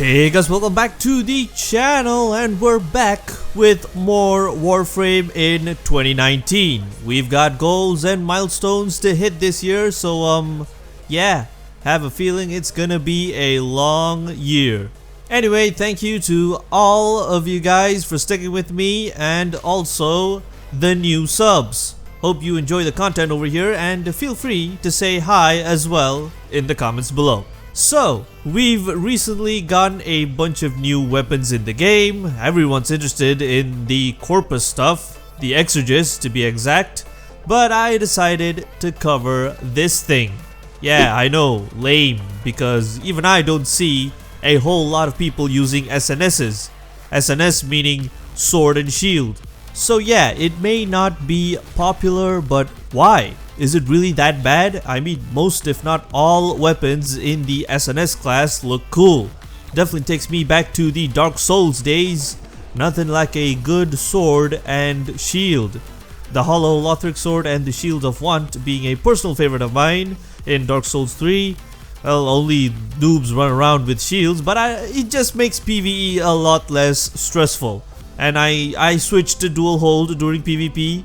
Hey guys, welcome back to the channel, and we're back with more Warframe in 2019. We've got goals and milestones to hit this year, so yeah, have a feeling it's gonna be a long year. Anyway, thank you to all of you guys for sticking with me and also the new subs. Hope you enjoy the content over here, and feel free to say hi as well in the comments below. So, we've recently gotten a bunch of new weapons in the game. Everyone's interested in the Corpus stuff, the Exorgist to be exact, but I decided to cover this thing. Yeah, I know, lame, because even I don't see a whole lot of people using SNSs. SNS meaning sword and shield. So yeah, it may not be popular, but why? Is it really that bad? I mean, most if not all weapons in the SNS class look cool. Definitely takes me back to the Dark Souls days. Nothing like a good sword and shield. The Hollow Lothric Sword and the Shield of Want being a personal favorite of mine in Dark Souls 3. Well, only noobs run around with shields, but it just makes PvE a lot less stressful. And I switch to dual hold during PvP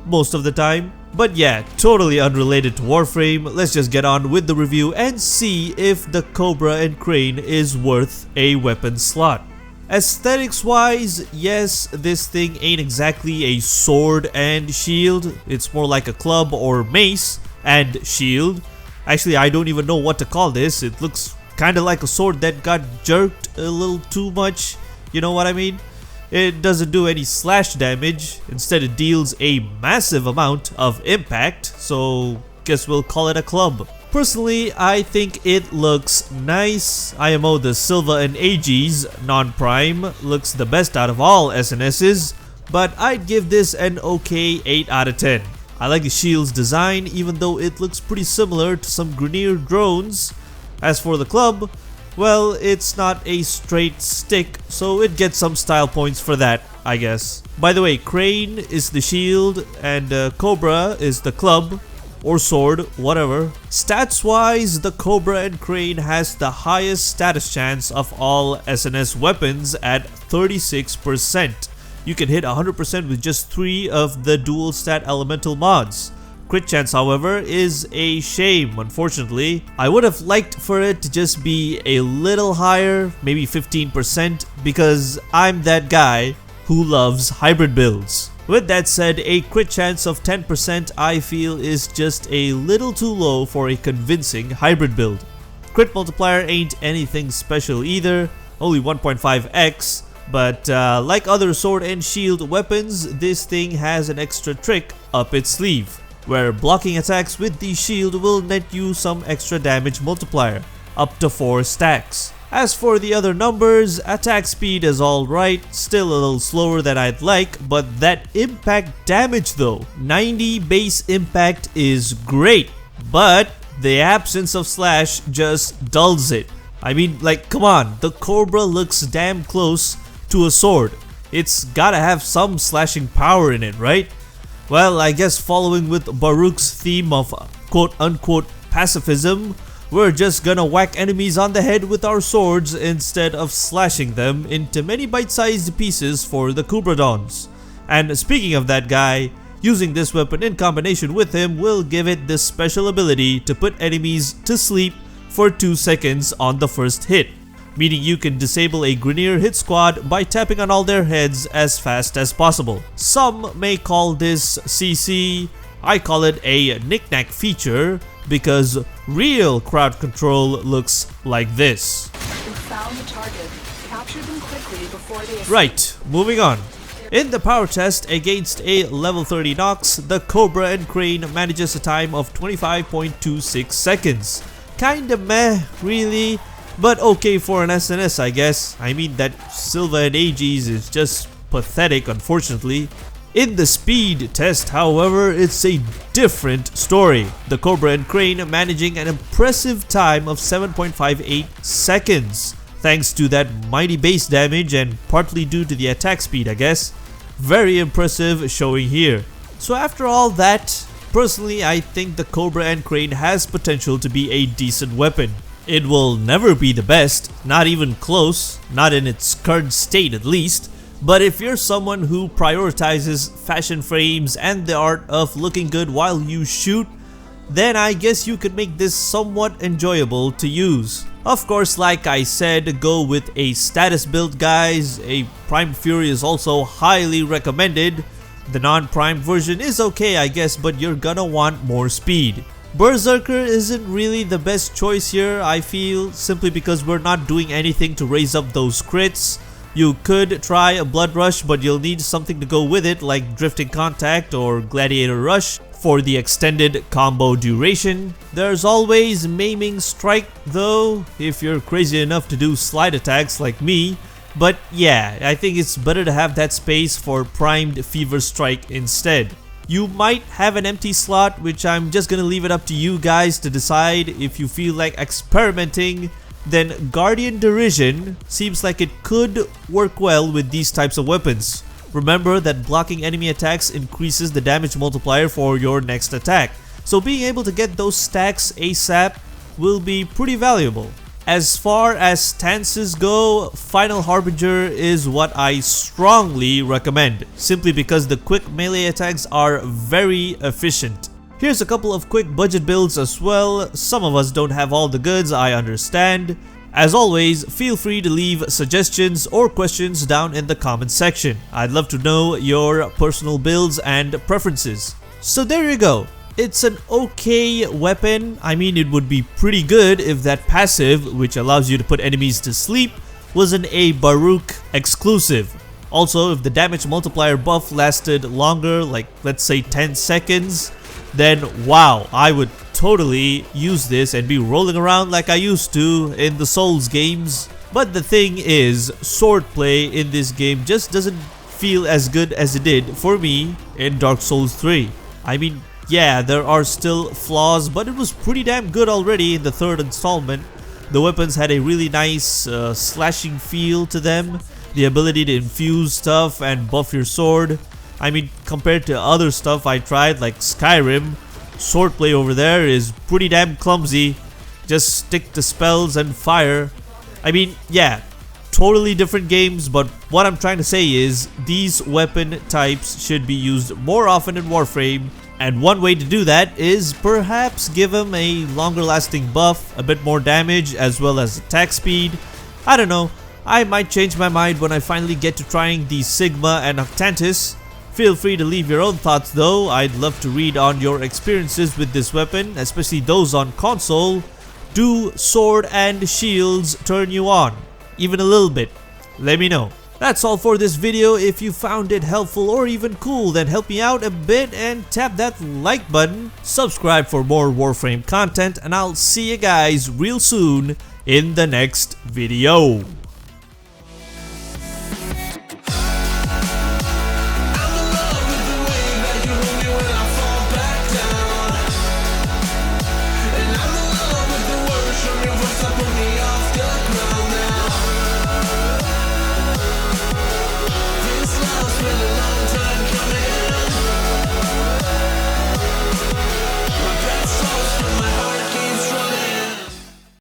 most of the time. But yeah, totally unrelated to Warframe. Let's just get on with the review and see if the Cobra and Crane is worth a weapon slot. Aesthetics wise, yes, this thing ain't exactly a sword and shield. It's more like a club or mace and shield. Actually, I don't even know what to call this. It looks kinda like a sword that got jerked a little too much. You know what I mean? It doesn't do any slash damage, instead it deals a massive amount of impact, so guess we'll call it a club. Personally, I think it looks nice. IMO the Silva and AG's non-prime looks the best out of all SNSs, but I'd give this an okay 8 out of 10. I like the shield's design, even though it looks pretty similar to some Grineer drones. As for the club, well, it's not a straight stick, so it gets some style points for that, I guess. By the way, Crane is the shield and Cobra is the club or sword, whatever. Stats wise, the Cobra and Crane has the highest status chance of all SNS weapons at 36%. You can hit 100% with just 3 of the dual stat elemental mods. Crit chance, however, is a shame, unfortunately. I would have liked for it to just be a little higher, maybe 15%, because I'm that guy who loves hybrid builds. With that said, a crit chance of 10% I feel is just a little too low for a convincing hybrid build. Crit multiplier ain't anything special either, only 1.5x, but like other sword and shield weapons, this thing has an extra trick up its sleeve, where blocking attacks with the shield will net you some extra damage multiplier, up to 4 stacks. As for the other numbers, attack speed is alright, still a little slower than I'd like, but that impact damage though, 90 base impact is great, but the absence of slash just dulls it. I mean, like, come on, the Cobra looks damn close to a sword. It's gotta have some slashing power in it, right? Well, I guess following with Baruuk's theme of quote-unquote pacifism, we're just gonna whack enemies on the head with our swords instead of slashing them into many bite-sized pieces for the Kubradons. And speaking of that guy, using this weapon in combination with him will give it this special ability to put enemies to sleep for 2 seconds on the first hit, meaning you can disable a Grineer hit squad by tapping on all their heads as fast as possible. Some may call this CC, I call it a knick-knack feature, because real crowd control looks like this. We found the target. Capture them quickly before they escape. Right, moving on. In the power test against a level 30 Nox, the Cobra and Crane manages a time of 25.26 seconds. Kinda meh, really. But okay for an SNS, I guess. I mean, that Silva and AG's is just pathetic, unfortunately. In the speed test, however, it's a different story. The Cobra and Crane managing an impressive time of 7.58 seconds. Thanks to that mighty base damage and partly due to the attack speed, I guess. Very impressive showing here. So after all that, personally I think the Cobra and Crane has potential to be a decent weapon. It will never be the best, not even close, not in its current state at least. But if you're someone who prioritizes fashion frames and the art of looking good while you shoot, then I guess you could make this somewhat enjoyable to use. Of course, like I said, go with a status build, guys. A Prime Fury is also highly recommended. The non-prime version is okay, I guess, but you're gonna want more speed. Berserker isn't really the best choice here, I feel, simply because we're not doing anything to raise up those crits. You could try a Blood Rush, but you'll need something to go with it like Drifting Contact or Gladiator Rush for the extended combo duration. There's always Maiming Strike though, if you're crazy enough to do slide attacks like me. But yeah, I think it's better to have that space for Primed Fever Strike instead. You might have an empty slot, which I'm just gonna leave it up to you guys to decide. If you feel like experimenting, then Guardian Derision seems like it could work well with these types of weapons. Remember that blocking enemy attacks increases the damage multiplier for your next attack, so being able to get those stacks ASAP will be pretty valuable. As far as stances go, Final Harbinger is what I strongly recommend, simply because the quick melee attacks are very efficient. Here's a couple of quick budget builds as well. Some of us don't have all the goods, I understand. As always, feel free to leave suggestions or questions down in the comment section. I'd love to know your personal builds and preferences. So there you go. It's an okay weapon. I mean, it would be pretty good if that passive, which allows you to put enemies to sleep, wasn't a Baruuk exclusive. Also, if the damage multiplier buff lasted longer, like let's say 10 seconds, then wow, I would totally use this and be rolling around like I used to in the Souls games. But the thing is, swordplay in this game just doesn't feel as good as it did for me in Dark Souls 3. I mean, yeah, there are still flaws, but it was pretty damn good already in the third installment. The weapons had a really nice slashing feel to them, the ability to infuse stuff and buff your sword. I mean, compared to other stuff I tried like Skyrim, swordplay over there is pretty damn clumsy. Just stick to spells and fire. I mean, yeah, totally different games, but what I'm trying to say is these weapon types should be used more often in Warframe, and one way to do that is perhaps give them a longer lasting buff, a bit more damage, as well as attack speed. I don't know, I might change my mind when I finally get to trying the Sigma and Octantis. Feel free to leave your own thoughts though. I'd love to read on your experiences with this weapon, especially those on console. Do sword and shields turn you on? Even a little bit? Let me know. That's all for this video. If you found it helpful or even cool, then help me out a bit and tap that like button. Subscribe for more Warframe content, and I'll see you guys real soon in the next video.